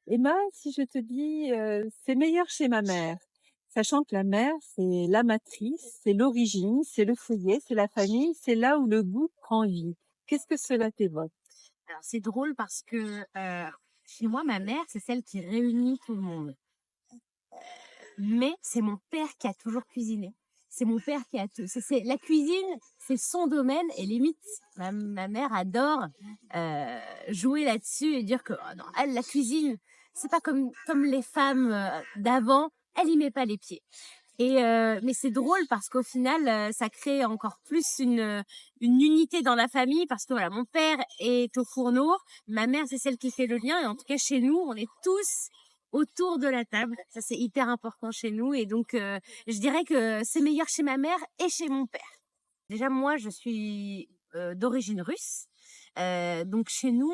Emma, si je te dis, c'est meilleur chez ma mère, sachant que la mère, c'est la matrice, c'est l'origine, c'est le foyer, c'est la famille, c'est là où le goût prend vie. Qu'est-ce que cela t'évoque? Alors c'est drôle parce que, chez moi, ma mère, c'est celle qui réunit tout le monde. Mais c'est mon père qui a toujours cuisiné. C'est mon père qui a tout c'est la cuisine, c'est son domaine et limite ma mère adore, jouer là-dessus et dire que: «Oh non, elle, la cuisine, c'est pas comme les femmes, d'avant, elle y met pas les pieds». Mais c'est drôle parce qu'au final, ça crée encore plus une unité dans la famille parce que voilà, mon père est au fourneau, ma mère, c'est celle qui fait le lien et en tout cas chez nous, on est tous autour de la table. Ça, c'est hyper important chez nous et donc je dirais que c'est meilleur chez ma mère et chez mon père. Déjà moi, je suis, d'origine russe, donc chez nous,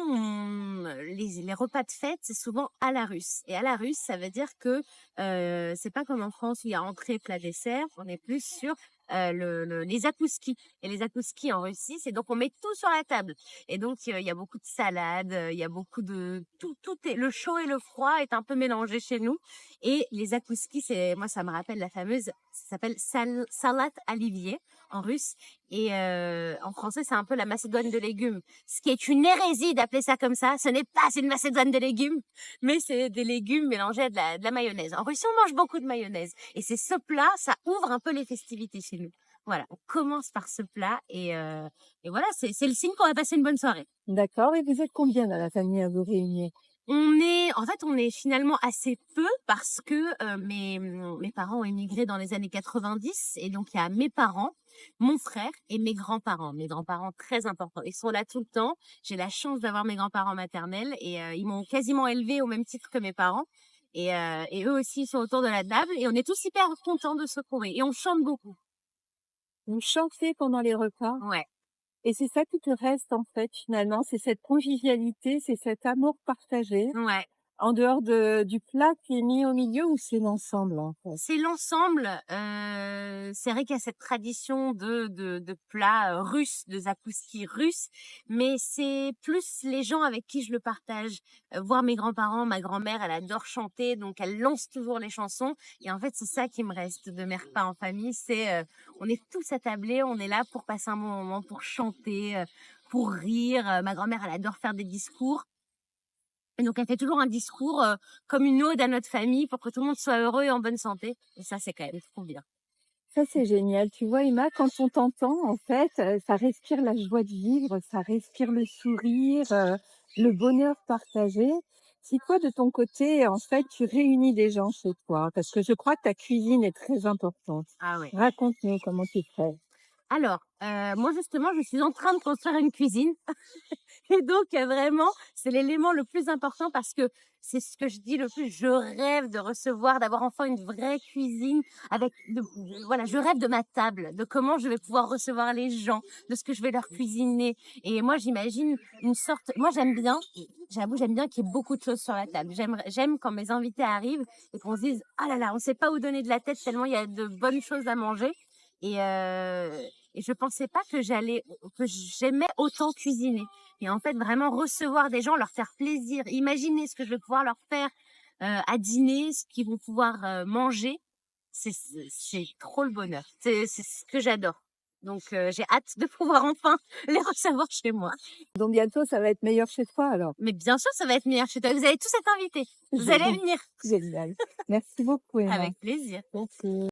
les repas de fête, c'est souvent à la russe et à la russe, ça veut dire que, c'est pas comme en France où il y a entrée, plat, dessert. On est plus sur, les zakouskis et les zakouskis en Russie, c'est donc on met tout sur la table et donc il y a beaucoup de salades, il y a beaucoup de tout est le chaud et le froid est un peu mélangé chez nous et les zakouskis, c'est moi, ça me rappelle la fameuse ça s'appelle salat olivier en russe et en français, c'est un peu la macédoine de légumes. Ce qui est une hérésie d'appeler ça comme ça. Ce n'est pas une macédoine de légumes, mais c'est des légumes mélangés à de la mayonnaise. En Russie, on mange beaucoup de mayonnaise. Et c'est ce plat, ça ouvre un peu les festivités chez nous. Voilà, on commence par ce plat et voilà, c'est le signe qu'on va passer une bonne soirée. D'accord, et vous êtes combien dans la famille à vous réunir? On est finalement assez peu parce que mes parents ont émigré dans les années 90 et donc il y a mes parents, mon frère et mes grands-parents. Mes grands-parents très importants. Ils sont là tout le temps. J'ai la chance d'avoir mes grands-parents maternels et ils m'ont quasiment élevée au même titre que mes parents. Et eux aussi ils sont autour de la table et on est tous hyper contents de se retrouver et on chante beaucoup. Vous chantez pendant les repas? Ouais. Et c'est ça qui te reste, en fait, finalement, c'est cette convivialité, c'est cet amour partagé, Ouais. en dehors du plat qui est mis au milieu, ou c'est l'ensemble, en fait? C'est l'ensemble, c'est vrai qu'il y a cette tradition de plats, russes, de zakouski russes, mais c'est plus les gens avec qui je le partage. Voir mes grands-parents, ma grand-mère, elle adore chanter, donc elle lance toujours les chansons et en fait, c'est ça qui me reste de mes repas en famille, c'est, on est tous attablés, on est là pour passer un bon moment, pour chanter, pour rire. Ma grand-mère, elle adore faire des discours et donc elle fait toujours un discours, comme une ode à notre famille pour que tout le monde soit heureux et en bonne santé et ça, c'est quand même trop bien. Ça, c'est génial. Tu vois, Emma, quand on t'entend, en fait, ça respire la joie de vivre, ça respire le sourire, le bonheur partagé. Si toi, de ton côté, en fait, tu réunis des gens chez toi, parce que je crois que ta cuisine est très importante. Ah ouais. Raconte-nous comment tu fais. Alors, moi justement, je suis en train de construire une cuisine et donc vraiment, c'est l'élément le plus important parce que c'est ce que je dis le plus. Je rêve de recevoir, d'avoir enfin une vraie cuisine avec voilà, je rêve de ma table, de comment je vais pouvoir recevoir les gens, de ce que je vais leur cuisiner et moi, j'imagine une sorte moi, j'avoue, j'aime bien qu'il y ait beaucoup de choses sur la table. J'aime quand mes invités arrivent et qu'on se dise: «Ah là là, on sait pas où donner de la tête tellement il y a de bonnes choses à manger» et heu et je pensais pas que j'aimais autant cuisiner. Et en fait, vraiment recevoir des gens, leur faire plaisir, imaginer ce que je vais pouvoir leur faire à dîner, ce qu'ils vont pouvoir manger, c'est trop le bonheur. C'est ce que j'adore. Donc j'ai hâte de pouvoir enfin les recevoir chez moi. Donc bientôt, ça va être meilleur chez toi, alors. Mais bien sûr, ça va être meilleur chez toi. Vous allez tous être invités. Vous allez Génial. venir Génial. Merci beaucoup, Emma. avec plaisir. Merci.